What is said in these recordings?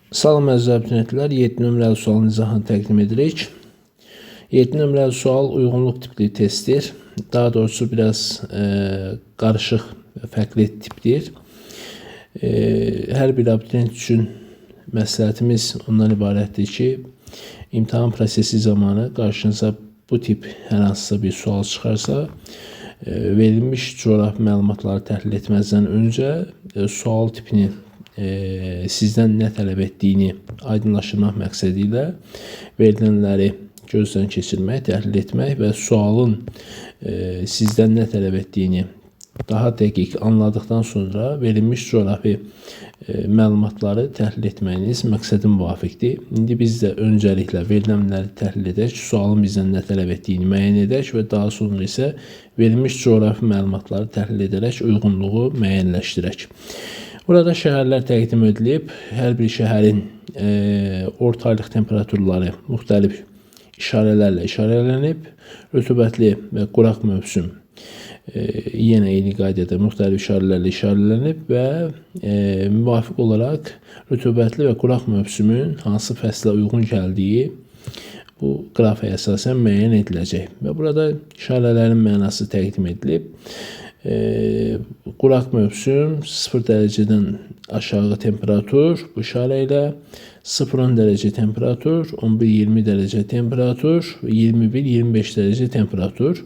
Salam əziz abituriyyentlər, 7 nömrəli sualın izahını təqdim edirik. 7 nömrəli sual uyğunluq tipli testdir. Daha doğrusu biraz qarışıq və fərqli tipdir. Hər bir abituriyent üçün məsləhətimiz ondan ibarətdir ki, imtahan prosesi zamanı qarşınıza bu tip hər hansısa bir sual çıxarsa, verilmiş coğrafi məlumatları təhlil etməzdən öncə sual tipini sizdən nə tələb etdiyini aydınlaşdırmaq məqsədi ilə verilənləri gözdən keçirmək, təhlil etmək və sualın sizdən nə tələb etdiyini daha dəqiq anladıqdan sonra verilmiş coğrafi məlumatları təhlil etməyiniz məqsədin müvafiqdir. İndi biz də öncəliklə verilənləri təhlil edək, sualın bizdən nə tələb etdiyini müəyyən edək və daha sonra isə verilmiş coğrafi məlumatları təhlil edərək uyğunluğu müəyyənləşdirək. Burada şəhərlər təqdim edilib. Hər bir şəhərin orta aylıq temperaturları müxtəlif işarələrlə işarələnib. Rütubətli və quraq mövsüm yenə eyni qaydada müxtəlif işarələrlə işarələnib və müvafiq olaraq rütubətli və quraq mövsümün hansı fəslə uyğun gəldiyi bu qrafaya əsasən müəyyən ediləcək. Və burada işarələrin mənası təqdim edilib. Quraq mövsüm 0 dərəcədən aşağı temperatur bu işarə ilə 0-10 dərəcə temperatur, 11-20 dərəcə temperatur, 21-25 dərəcə temperatur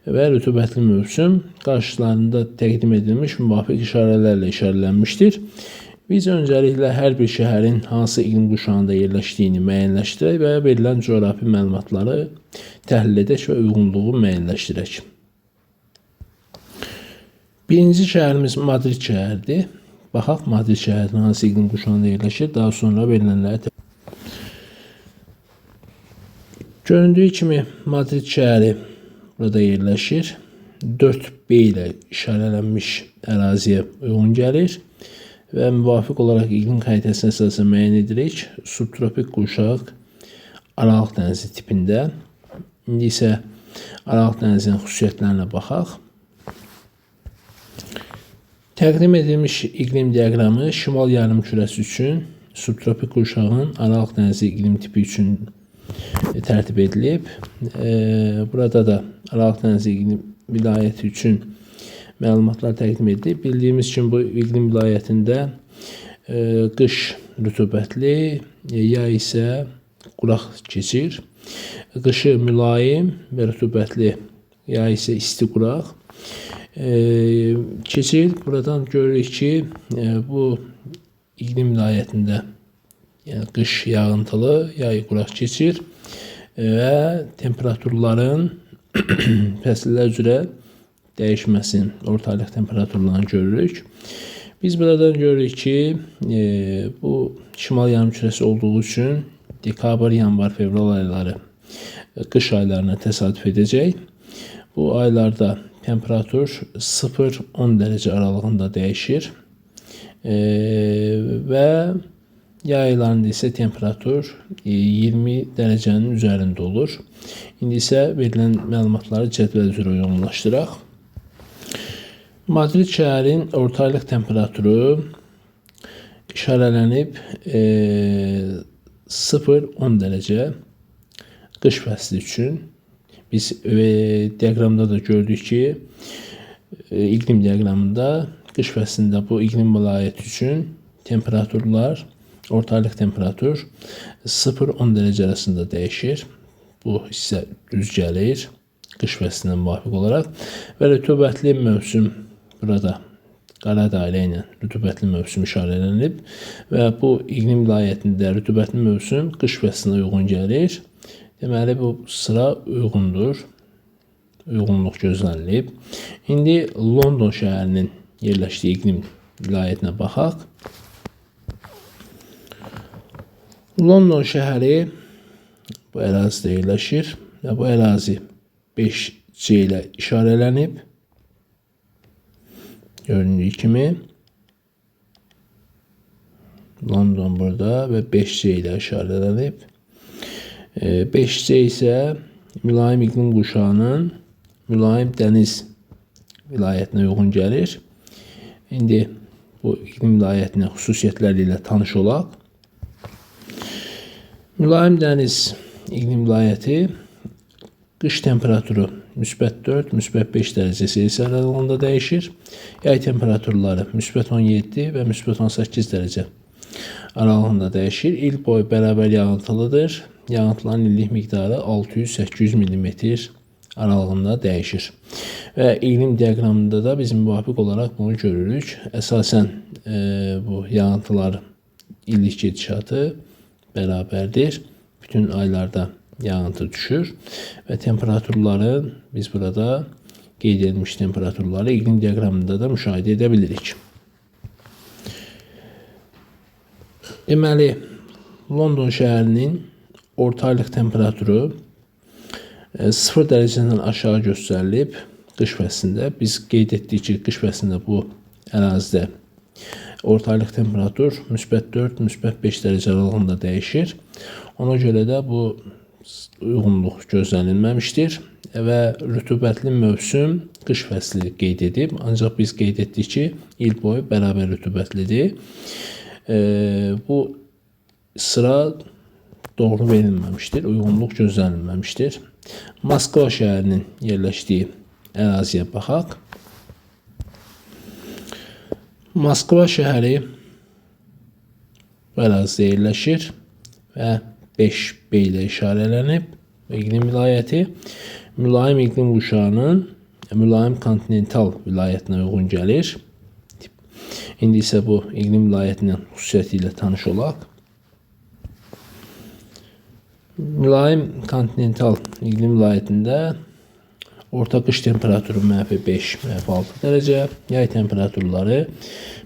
və rütubətli mövsüm qarşılarında təqdim edilmiş müvafiq işarələrlə işarələnmişdir. Biz öncəliklə hər bir şəhərin hansı iqlim quşağında yerləşdiyini müəyyənləşdirək və verilən coğrafi məlumatları təhlil edək və uyğunluğu müəyyənləşdirək. Birinci şəhərimiz Madrid şəhərdir. Baxaq, Madrid şəhərinin hansı iqlim quşağında yerləşir. Daha sonra verilənləri göründüyü kimi Madrid şəhəri burada yerləşir. 4B ilə işarələnmiş əraziyə uyğun gəlir və müvafiq olaraq iqlim xəritəsinə əsasən müəyyən edirik. Subtropik quşaq Aralıq dənizi tipində. İndi isə Aralıq dənizinin xüsusiyyətlərinə baxaq. Təqdim edilmiş iqlim diaqramı şimal yarımkürəsi üçün subtropik quşağın Aralıq dənizi iqlim tipi üçün tərtib edilib. Burada da Aralıq dənizi iqlim vilayəti üçün məlumatlar təqdim edilib. Bildiyimiz kimi bu iqlim vilayətində qış rütubətli, yay isə quraq keçir. Qışı mülayim və rütubətli, yay isə isti quraq keçir. Buradan görürük ki, bu iqlim vilayətində yəni qış yağıntılı, yay quraq keçir və temperaturların fəsillər üzrə dəyişməsinin, orta aylıq temperaturlarını görürük. Biz buradan görürük ki, bu şimal yarımkürəsi olduğu üçün dekabr, yanvar, fevral ayları qış aylarına təsadüf edəcək. Bu aylarda temperatur 0-10 dərəcə aralığında dəyişir və yay aylarında isə temperatur 20 dərəcənin üzərində olur. İndi isə verilən məlumatları cədvəl üzrə uyğunlaşdıraq. Madrid şəhərin orta aylıq temperaturu işarələnib 0-10 dərəcə qış fəsli üçün. Biz diaqramda da gördük ki, iqlim diaqramında qış fəslində bu iqlim vilayəti üçün temperaturlar, orta aylıq temperatur 0-10 dərəcə arasında dəyişir. Bu isə düz gəlir qış fəslinə müvafiq olaraq və rütubətli mövsüm burada qara dairə ilə rütubətli mövsüm işarələnib və bu iqlim vilayətində rütubətli mövsüm qış fəslinə uyğun gəlir. Deməli, bu sıra uyğundur. Uyğunluq gözlənilib. İndi London şəhərinin yerləşdiyi iqlim vilayətinə baxaq. London şəhəri bu ərazidə yerləşir və bu ərazi 5C ilə işarələnib. Göründüyü kimi London burada və 5C ilə işarələnib. 5C isə mülayim iqlim quşağının mülayim dəniz vilayətinə uyğun gəlir. İndi bu iqlim vilayətinin xüsusiyyətləri ilə tanış olaq. Mülayim dəniz iqlim vilayəti, qış temperaturu -4, -5 dərəcə Selsi aralığında dəyişir. Yay temperaturları -17 və -18 dərəcə aralığında dəyişir. İl boyu bərabər yağıntılıdır. Yağıntıların illik miqdarı 600-800 mm aralığında dəyişir. Və iqlim diaqramında da biz müvafiq olaraq bunu görürük. Əsasən bu yağıntılar illik gedişatı bərabərdir. Bütün aylarda yağıntı düşür və temperaturları biz burada qeyd edilmiş temperaturları iqlim diaqramında da müşahidə edə bilirik. Deməli, London şəhərinin orta aylıq temperaturu 0 dərəcədən aşağı göstərilib qış fəslində. Biz qeyd etdik ki, qış fəslində bu ərazidə orta aylıq temperatur -4, -5 dərəcə aralığında dəyişir. Ona görə də bu uyğunluq gözlənilməmişdir və rütubətli mövsüm qış fəsli qeyd edib. Ancaq biz qeyd etdik ki, il boyu bərabər rütubətlidir. Bu sıra doğru verilməmişdir, uyğunluq gözlənilməmişdir. Moskva şəhərinin yerləşdiyi əraziyə baxaq. Moskva şəhəri bu ərazidə yerləşir və 5B ilə işarələnib. İqlim vilayəti mülayim iqlim quşağının mülayim kontinental vilayətinə uyğun gəlir. İndi isə bu iqlim vilayətinin xüsusiyyəti ilə tanış olaq. Mülayim kontinental iqlim vilayətində orta qış temperaturu -5, -6 dərəcə, yay temperaturları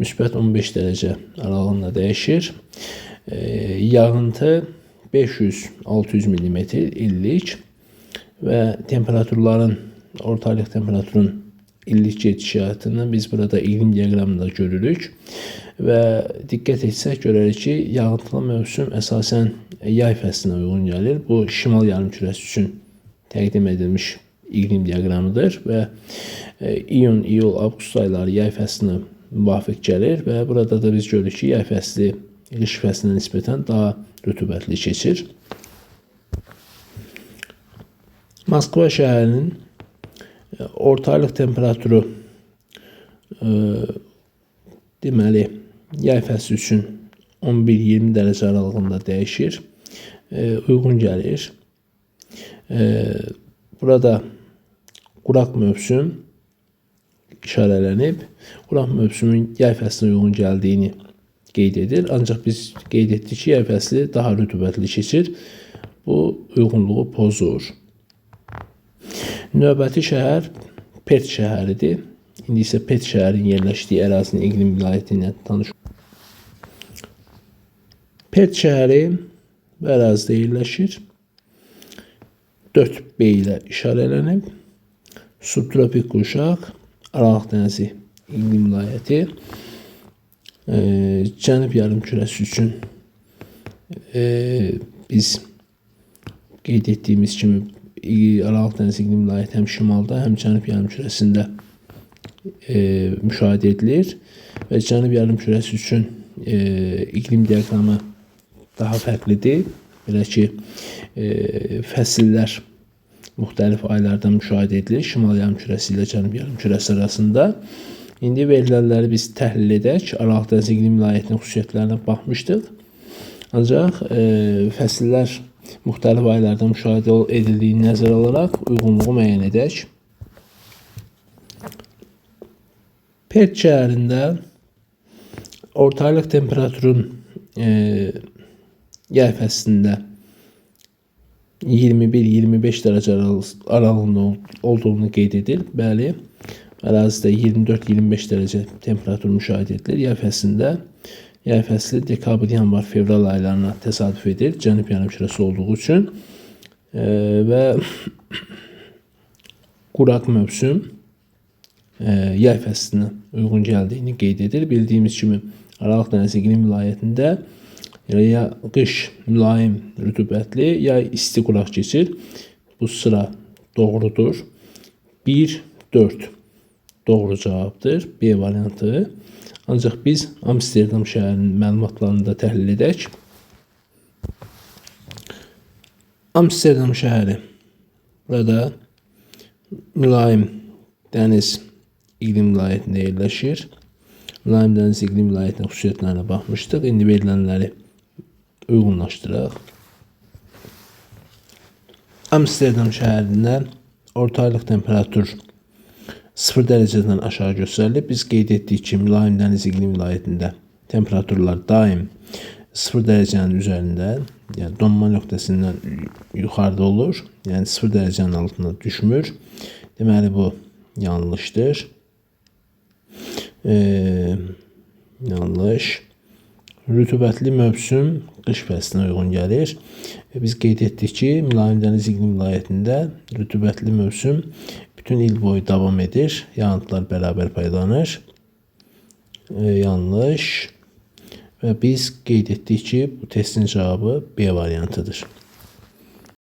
-15 dərəcə aralığında dəyişir. Yağıntı 500-600 mm illik və temperaturların, orta aylıq temperaturun illik gedişatını biz burada iqlim diaqramında görürük. Və diqqət etsək görərik ki, yağıntılı mövsüm əsasən yay fəslinə uyğun gəlir. Bu şimal yarımkürəsi üçün təqdim edilmiş iqlim diaqramıdır və iyun, iyul, avqust ayları yay fəslinə müvafiq gəlir və burada da biz görürük ki, yay fəsli qış fəslinə nisbətən daha rütubətli keçir. Moskva şəhərinin orta aylıq temperaturu deməli yay fəsli üçün 11-20 dərəcə aralığında dəyişir, uyğun gəlir. Burada quraq mövsüm işarələnib. Quraq mövsümün yay fəslinə uyğun gəldiyini qeyd edir. Ancaq biz qeyd etdik ki, yay fəsli daha rütubətli keçir. Bu uyğunluğu pozur. Növbəti şəhər Pert şəhəridir. İndi isə Pert şəhərinin yerləşdiyi ərazinin iqlim vilayəti ilə tanış. Pert şəhəri bu ərazidə yerləşir. 4B ilə işarələnib. Subtropik quşaq, Aralıq dənizi iqlim vilayəti. Cənub yarımkürəsi üçün biz qeyd etdiyimiz kimi Aralıq dənizi iqlim vilayəti həm şimalda, həm cənub yarımkürəsində müşahidə edilir və cənub yarımkürəsi üçün iqlim diaqramı daha fərqlidir. Belə ki, fəsillər müxtəlif aylarda müşahidə edilir şimal yarımkürəsi ilə cənub yarımkürəsi arasında. İndi verilənləri biz təhlil edək. Aralıq dənizi iqlim vilayətinin xüsusiyyətlərinə baxmışdıq. Ancaq fəsillər müxtəlif aylarda müşahidə edildiyini nəzərə alaraq uyğunluğu müəyyən edək. Pert şəhərində orta aylıq temperaturun yay fəslində 21-25 dərəcə aralığında olduğunu qeyd edir. Bəli, ərazidə 24-25 dərəcə temperatur müşahidə edilir. Yay fəsli dekabr, yanvar, fevral aylarına təsadüf edir. Cənub yarımkürəsi olduğu üçün və quraq mövsüm yay fəslinə uyğun gəldiyini qeyd edir. Bildiyimiz kimi Aralıq dənizi iqlim vilayətində ya qış mülayim rütubətli, ya isti quraq keçir. Bu sıra doğrudur. 1-4 doğru cavabdır. B variantı. Ancaq biz Amsterdam şəhərinin məlumatlarını da təhlil edək. Amsterdam şəhəri. Burada mülayim dəniz iqlim vilayətində yerləşir. Mülayim dəniz iqlim vilayətinin xüsusiyyətlərinə baxmışdıq. İndi verilənləri uyğunlaşdıraq. Amsterdam şəhərində orta aylıq temperatur 0 dərəcədən aşağı göstərilib. Biz qeyd etdik ki, mülayim dəniz iqlim vilayətində temperaturlar daim 0 dərəcənin üzərində, yəni donma nöqtəsindən yuxarıda olur. Yəni 0 dərəcənin altına düşmür. Deməli bu yanlışdır. Yanlış. Rütubətli mövsüm qış fəslinə uyğun gəlir. Biz qeyd etdik ki, mülayim dəniz iqlim vilayətində rütubətli mövsüm bütün il boyu davam edir. Yağıntılar bərabər paylanır. Yanlış. Və biz qeyd etdik ki, bu testin cavabı B variantıdır.